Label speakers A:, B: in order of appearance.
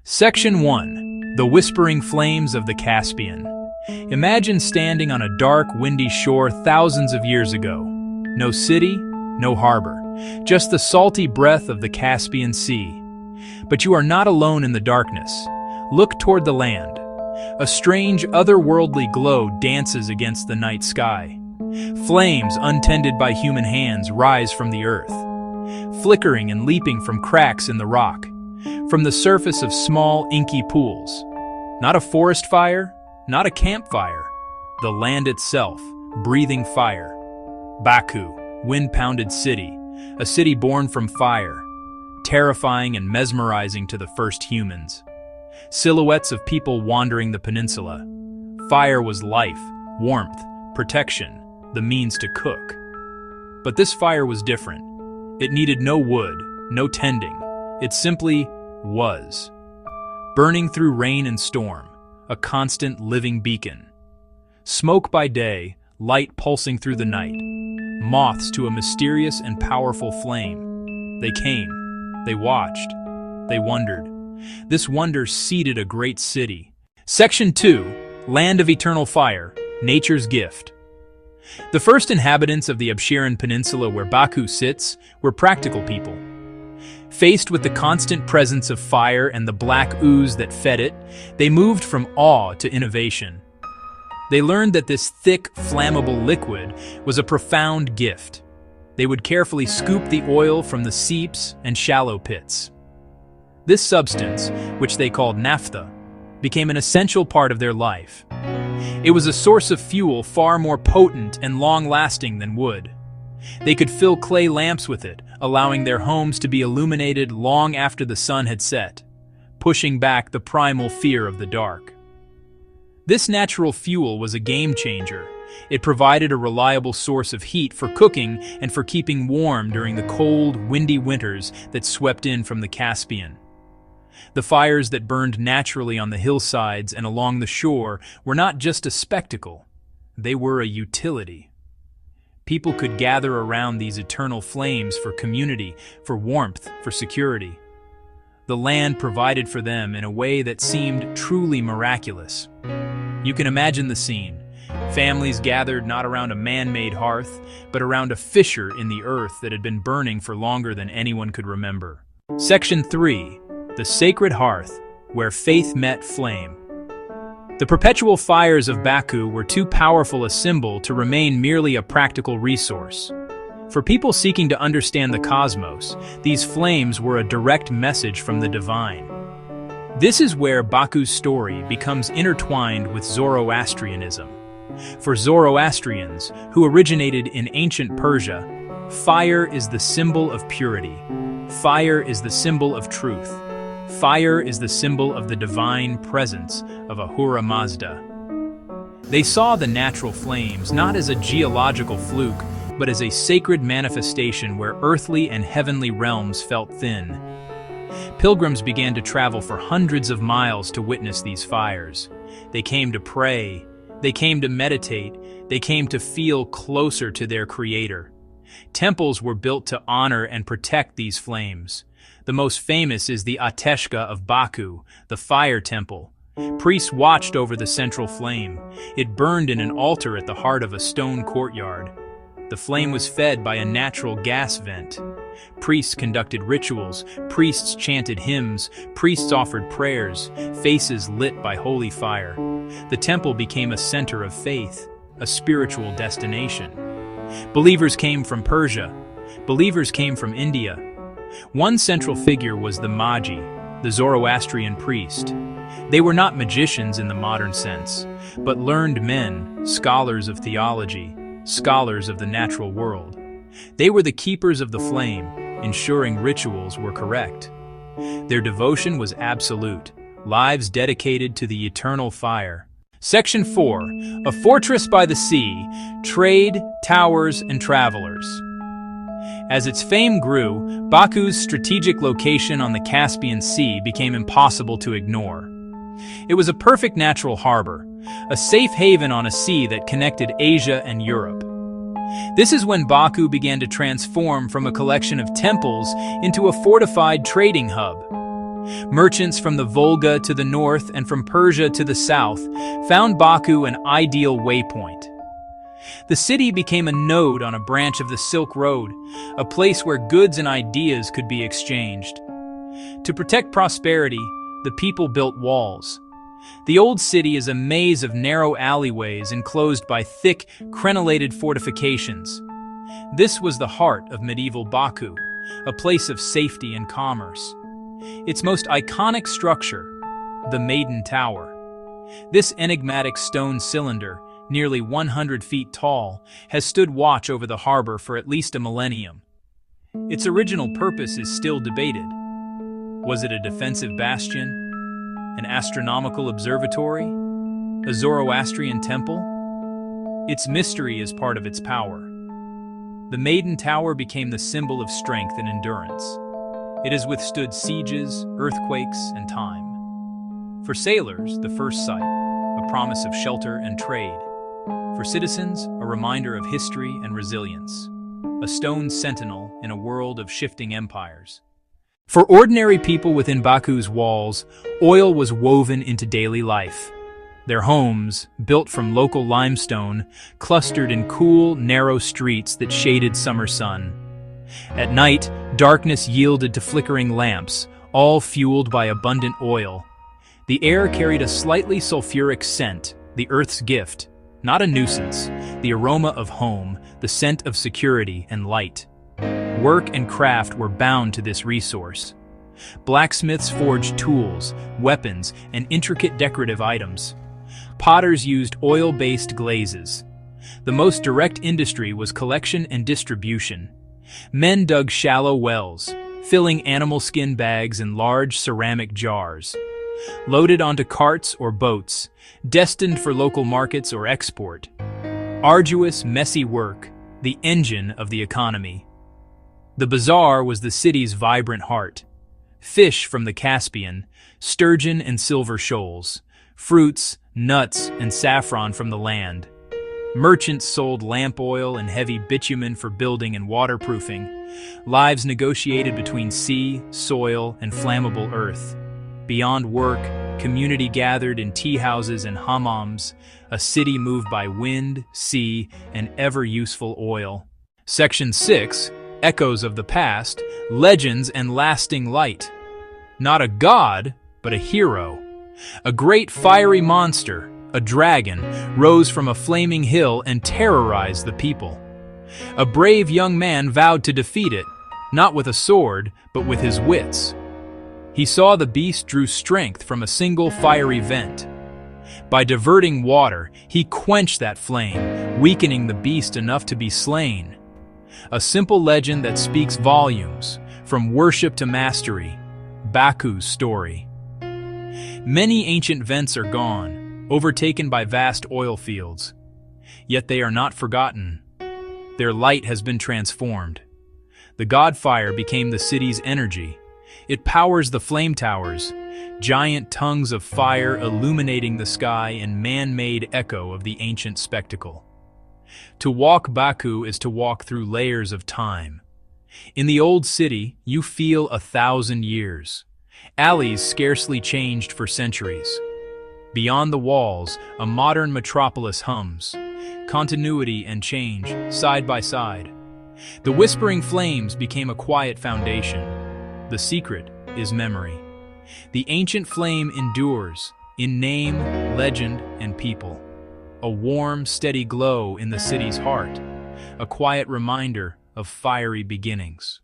A: Section 1. The Whispering Flames of the Caspian. Imagine standing on a dark, windy shore thousands of years ago. No city, no harbor, just the salty breath of the Caspian Sea. But you are not alone in the darkness. Look toward the land. A strange, otherworldly glow dances against the night sky. Flames, untended by human hands, rise from the earth, flickering and leaping from cracks in the rock, from the surface of small, inky pools. Not a forest fire, not a campfire. The land itself, breathing fire. Baku, wind-pounded city, a city born from fire, terrifying and mesmerizing to the first humans. Silhouettes of people wandering the peninsula. Fire was life, warmth, protection, the means to cook. But this fire was different. It needed no wood, no tending. It simply was. Burning through rain and storm, a constant living beacon. Smoke by day, light pulsing through the night. Moths to a mysterious and powerful flame. They came, they watched, they wondered. This wonder seeded a great city. Section 2. Land of Eternal Fire, Nature's Gift. The first inhabitants of the Absheron Peninsula where Baku sits were practical people. Faced with the constant presence of fire and the black ooze that fed it, they moved from awe to innovation. They learned that this thick, flammable liquid was a profound gift. They would carefully scoop the oil from the seeps and shallow pits. This substance, which they called naphtha, became an essential part of their life. It was a source of fuel far more potent and long-lasting than wood. They could fill clay lamps with it, allowing their homes to be illuminated long after the sun had set, pushing back the primal fear of the dark. This natural fuel was a game-changer. It provided a reliable source of heat for cooking and for keeping warm during the cold, windy winters that swept in from the Caspian. The fires that burned naturally on the hillsides and along the shore were not just a spectacle, they were a utility. People could gather around these eternal flames for community, for warmth, for security. The land provided for them in a way that seemed truly miraculous. You can imagine the scene. Families gathered not around a man-made hearth, but around a fissure in the earth that had been burning for longer than anyone could remember. Section 3. The Sacred Hearth, where faith met flame. The perpetual fires of Baku were too powerful a symbol to remain merely a practical resource. For people seeking to understand the cosmos, these flames were a direct message from the divine. This is where Baku's story becomes intertwined with Zoroastrianism. For Zoroastrians, who originated in ancient Persia, fire is the symbol of purity. Fire is the symbol of truth. Fire is the symbol of the divine presence of Ahura Mazda. They saw the natural flames not as a geological fluke, but as a sacred manifestation where earthly and heavenly realms felt thin. Pilgrims began to travel for hundreds of miles to witness these fires. They came to pray, they came to meditate, they came to feel closer to their Creator. Temples were built to honor and protect these flames. The most famous is the Ateshka of Baku, the fire temple. Priests watched over the central flame. It burned in an altar at the heart of a stone courtyard. The flame was fed by a natural gas vent. Priests conducted rituals, priests chanted hymns, priests offered prayers, faces lit by holy fire. The temple became a center of faith, a spiritual destination. Believers came from Persia. Believers came from India. One central figure was the Magi, the Zoroastrian priest. They were not magicians in the modern sense, but learned men, scholars of theology, scholars of the natural world. They were the keepers of the flame, ensuring rituals were correct. Their devotion was absolute, lives dedicated to the eternal fire. Section 4. A fortress by the sea, trade, towers, and travelers. As its fame grew, Baku's strategic location on the Caspian Sea became impossible to ignore. It was a perfect natural harbor, a safe haven on a sea that connected Asia and Europe. This is when Baku began to transform from a collection of temples into a fortified trading hub. Merchants from the Volga to the north and from Persia to the south found Baku an ideal waypoint. The city became a node on a branch of the Silk Road, a place where goods and ideas could be exchanged. To protect prosperity, the people built walls. The old city is a maze of narrow alleyways enclosed by thick, crenellated fortifications. This was the heart of medieval Baku, a place of safety and commerce. Its most iconic structure, the Maiden Tower. This enigmatic stone cylinder, nearly 100 feet tall, has stood watch over the harbor for at least a millennium. Its original purpose is still debated. Was it a defensive bastion? An astronomical observatory? A Zoroastrian temple? Its mystery is part of its power. The Maiden Tower became the symbol of strength and endurance. It has withstood sieges, earthquakes, and time. For sailors, the first sight, a promise of shelter and trade. For citizens, a reminder of history and resilience. A stone sentinel in a world of shifting empires. For ordinary people within Baku's walls, oil was woven into daily life. Their homes, built from local limestone, clustered in cool, narrow streets that shaded summer sun. At night, darkness yielded to flickering lamps, all fueled by abundant oil. The air carried a slightly sulfuric scent, the earth's gift, not a nuisance, the aroma of home, the scent of security and light. Work and craft were bound to this resource. Blacksmiths forged tools, weapons, and intricate decorative items. Potters used oil-based glazes. The most direct industry was collection and distribution. Men dug shallow wells, filling animal skin bags in large ceramic jars. Loaded onto carts or boats, destined for local markets or export. Arduous, messy work, the engine of the economy. The bazaar was the city's vibrant heart. Fish from the Caspian, sturgeon and silver shoals, fruits, nuts, and saffron from the land. Merchants sold lamp oil and heavy bitumen for building and waterproofing. Lives negotiated between sea, soil, and flammable earth. Beyond work, community gathered in tea houses and hammams, a city moved by wind, sea, and ever-useful oil. Section 6, Echoes of the Past, Legends and Lasting Light. Not a god, but a hero. A great fiery monster, a dragon, rose from a flaming hill and terrorized the people. A brave young man vowed to defeat it, not with a sword, but with his wits. He saw the beast drew strength from a single fiery vent. By diverting water, he quenched that flame, weakening the beast enough to be slain. A simple legend that speaks volumes, from worship to mastery, Baku's story. Many ancient vents are gone, overtaken by vast oil fields. Yet they are not forgotten. Their light has been transformed. The god fire became the city's energy. It powers the flame towers, giant tongues of fire illuminating the sky in man-made echo of the ancient spectacle. To walk Baku is to walk through layers of time. In the old city, you feel 1,000 years. Alleys scarcely changed for centuries. Beyond the walls, a modern metropolis hums. Continuity and change, side by side. The whispering flames became a quiet foundation. The secret is memory. The ancient flame endures, in name, legend, and people. A warm, steady glow in the city's heart. A quiet reminder of fiery beginnings.